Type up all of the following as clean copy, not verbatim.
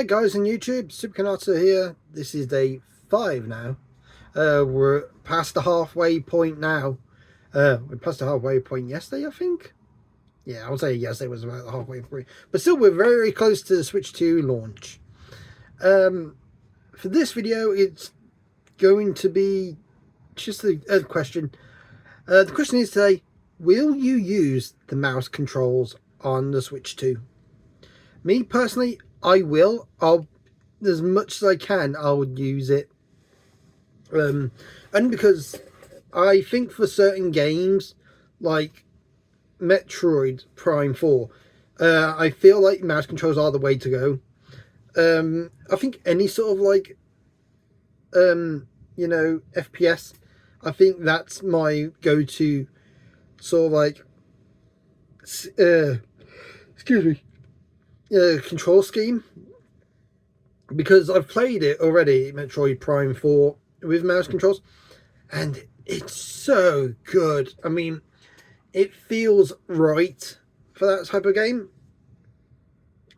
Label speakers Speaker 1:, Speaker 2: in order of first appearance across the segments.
Speaker 1: guys on YouTube, Supercanata here. This is day 5 now. We're past the halfway point now. We passed the halfway point yesterday, I think. Yeah, I would say yesterday was about the halfway point. But still, we're very close to the Switch 2 launch. For this video, it's going to be just a question. The question is today, will you use the mouse controls on the Switch 2? Me personally, I will. As much as I can, I would use it. And because I think for certain games, like Metroid Prime 4, I feel like mouse controls are the way to go. I think any sort of like, you know, FPS, I think that's my go-to sort of like, excuse me, control scheme, because I've played it already, Metroid Prime 4 with mouse controls, and it's so good. I mean, it feels right for that type of game.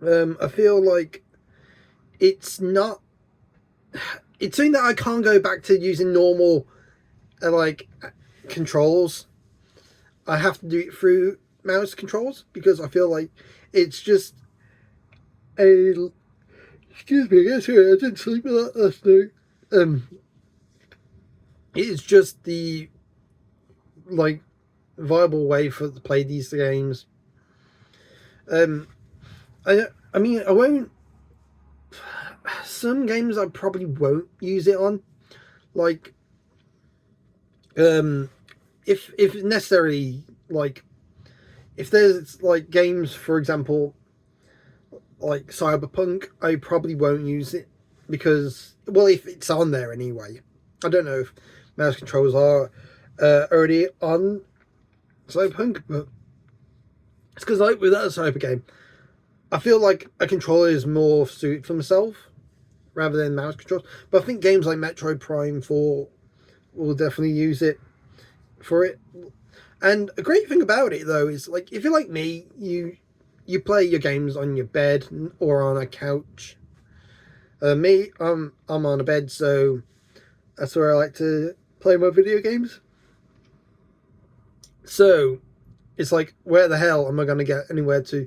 Speaker 1: I feel like it's something that I can't go back to using normal like controls. I have to do it through mouse controls because I feel like it's just excuse me, I didn't sleep a lot last night. It's just the like viable way to play these games. I mean, I won't. Some games I probably won't use it on, like if necessary, like if there's like games, for example, like Cyberpunk, I probably won't use it because, well, if it's on there anyway. I don't know if mouse controls are already on Cyberpunk, but it's because like with that Cyber game, I feel like a controller is more suited for myself rather than mouse controls. But I think games like Metroid Prime 4 will definitely use it for it. And a great thing about it though is, like, if you're like me, you play your games on your bed or on a couch. Me, I'm on a bed, so that's where I like to play my video games. So it's like, where the hell am I going to get anywhere to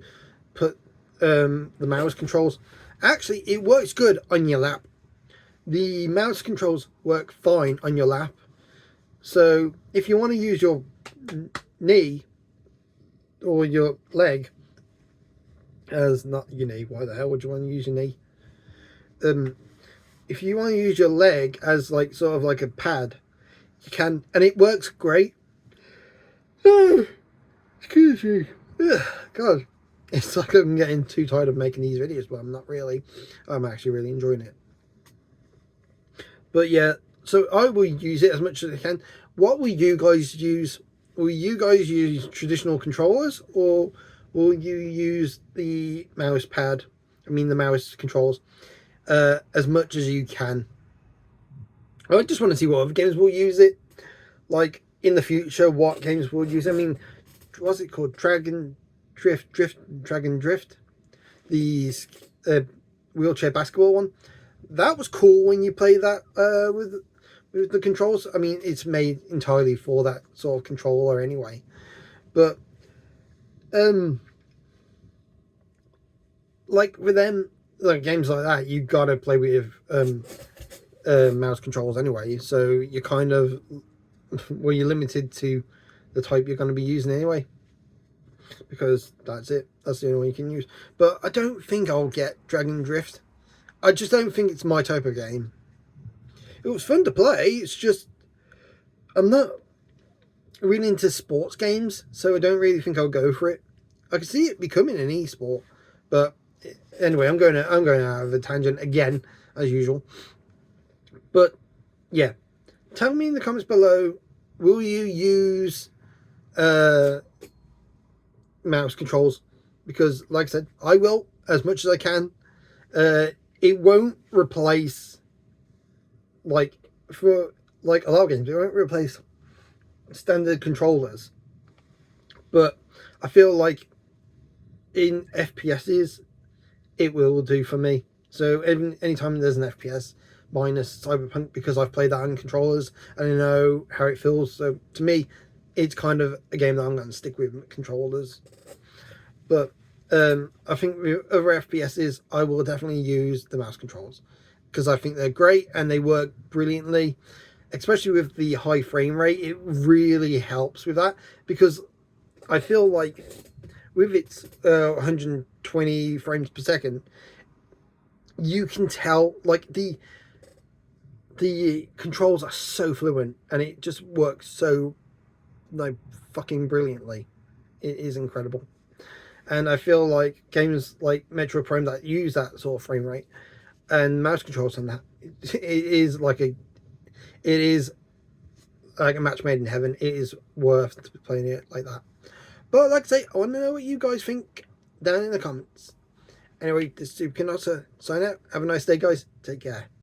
Speaker 1: put the mouse controls? Actually, it works good on your lap. The mouse controls work fine on your lap. So if you want to use your knee or your leg as not your knee, why the hell would you want to use your knee? If you want to use your leg as like sort of like a pad, you can, and it works great. Excuse me. God, it's like I'm getting too tired of making these videos, but I'm not really. I'm actually really enjoying it. But yeah, so I will use it as much as I can. What will you guys use? Will you guys use traditional controllers, or will you use the mouse pad? I mean the mouse controls as much as you can. I just want to see what other games will use it. Like in the future, what games will use it? I mean, what's it called? Dragon Drift. The wheelchair basketball one. That was cool when you play that with the controls. I mean, it's made entirely for that sort of controller anyway. But like with them, like games like that, you gotta play with mouse controls anyway. So you're kind of, well, you're limited to the type you're going to be using anyway, because that's it. That's the only one you can use. But I don't think I'll get Dragon Drift. I just don't think it's my type of game. It was fun to play. It's just I'm not really into sports games, so I don't really think I'll go for it. I can see it becoming an esport, but anyway, I'm going out of a tangent again as usual. But yeah, tell me in the comments below, will you use mouse controls? Because like I said, I will as much as I can. It won't replace, like, for like a lot of games, it won't replace standard controllers, but I feel like in FPSs it will do for me. So anytime there's an FPS minus Cyberpunk, because I've played that on controllers and I know how it feels. So to me, it's kind of a game that I'm going to stick with controllers. But I think with other FPSs, I will definitely use the mouse controls because I think they're great and they work brilliantly. Especially with the high frame rate, it really helps with that, because I feel like with its 120 frames per second, you can tell like the controls are so fluent and it just works so like fucking brilliantly. It is incredible. And I feel like games like Metroid Prime that use that sort of frame rate and mouse controls and that, it is like a match made in heaven. It is worth playing it like that. But like I say, I want to know what you guys think down in the comments. Anyway, this is Super Canossa. Sign out. Have a nice day, guys. Take care.